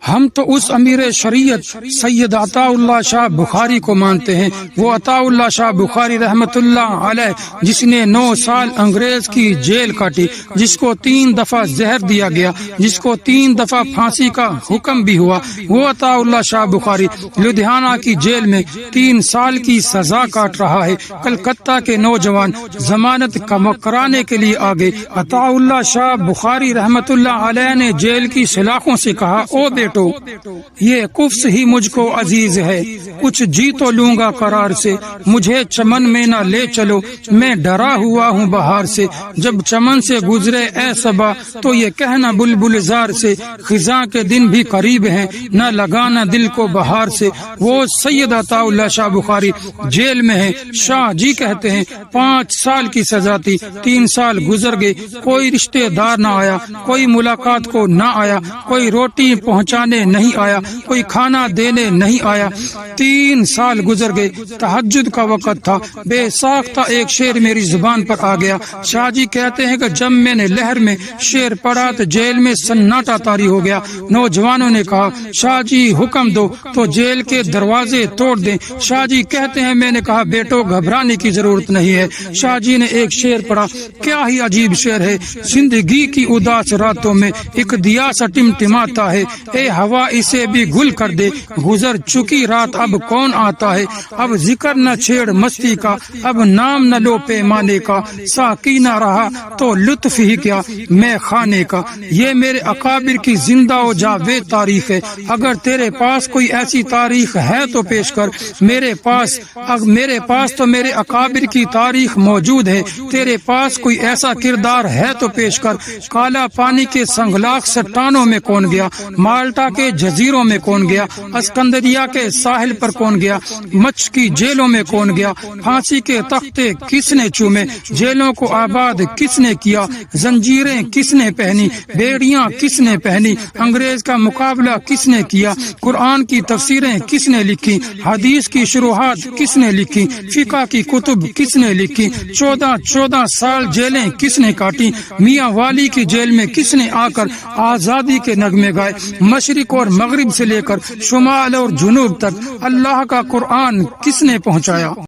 ہم تو اس امیر شریعت سید عطا اللہ شاہ بخاری کو مانتے ہیں، وہ عطا اللہ شاہ بخاری رحمت اللہ علیہ جس نے 9 سال انگریز کی جیل کاٹی، جس کو 3 دفعہ زہر دیا گیا، جس کو 3 دفعہ پھانسی کا حکم بھی ہوا، وہ عطا اللہ شاہ بخاری لدھیانہ کی جیل میں 3 سال کی سزا کاٹ رہا ہے۔ کلکتہ کے نوجوان ضمانت کرانے کے لیے آگے۔ عطا اللہ شاہ بخاری رحمت اللہ علیہ نے جیل کی سلاخوں سے کہا، او بیٹو، یہ قفس ہی مجھ کو عزیز ہے، کچھ جی تو لوں گا قرار سے، مجھے چمن میں نہ لے چلو، میں ڈرا ہوا ہوں بہار سے، جب چمن سے گزرے اے صبا تو یہ کہنا بلبل زار سے، خزاں کے دن بھی قریب ہیں، نہ لگانا دل کو بہار سے۔ وہ سید عطا اللہ شاہ بخاری جیل میں ہے۔ شاہ جی کہتے ہیں 5 سال کی سزا تھی، 3 سال گزر گئے، کوئی رشتہ دار نہ آیا، کوئی ملاقات کو نہ آیا، کوئی روٹی پہنچانے نہیں آیا، کوئی کھانا دینے نہیں آیا۔ 3 سال گزر گئے، تہجد کا وقت تھا، بے ساختہ ایک شعر میری زبان پر آ گیا۔ شاہ جی کہتے ہیں کہ جب میں نے لہر میں شعر پڑھا تو جیل میں سناٹا طاری ہو گیا۔ نوجوانوں نے کہا، شاہ جی حکم دو تو جیل کے دروازے توڑ دیں۔ شاہ جی کہتے ہیں میں نے کہا، بیٹو گھبرانے کی ضرورت نہیں ہے۔ شاہ جی نے ایک شعر پڑھا، کیا ہی عجیب شعر ہے، زندگی کی اداس راتوں میں ایک دیا سا ٹمٹماتا ہے، اے ہوا اسے بھی گل کر دے، گزر چکی رات اب کون آتا ہے، اب ذکر نہ چھیڑ مستی کا، اب نام نہ لو پیمانے کا، ساقی نہ رہا تو لطف ہی کیا میں خانے کا۔ یہ میرے اکابر کی زندہ و جاوید تاریخ ہے، اگر تیرے پاس کوئی ایسی تاریخ ہے تو پیش کر، میرے پاس تو میرے اکابر کی تاریخ موجود ہے، تیرے پاس کوئی ایسا کردار ہے تو پیش کر۔ کالا پانی کے سنگلاخ چٹانوں میں کون گیا، مالٹا کے جزیروں میں کون گیا، اسکندریہ کے ساحل پر کون گیا، مچھ کی جیلوں میں کون گیا، پھانسی کے تختے کس نے چومے، جیلوں کو آباد کس نے کیا، زنجیریں کس نے پہنی، بیڑیاں کس نے پہنی، انگریز کا مقابلہ کس نے کیا، قرآن کی تفسیریں کس نے لکھی، حدیث کی شروحات کس نے لکھی، فقہ کی کتب کس نے لکھی، 14 سال جیلیں کس نے کاٹی، میاں والی کی جیل میں کس نے آ کر آزادی کے نغمے گائے، مشرق اور مغرب سے لے کر شمال اور جنوب تک اللہ کا قرآن کس نے پہنچایا۔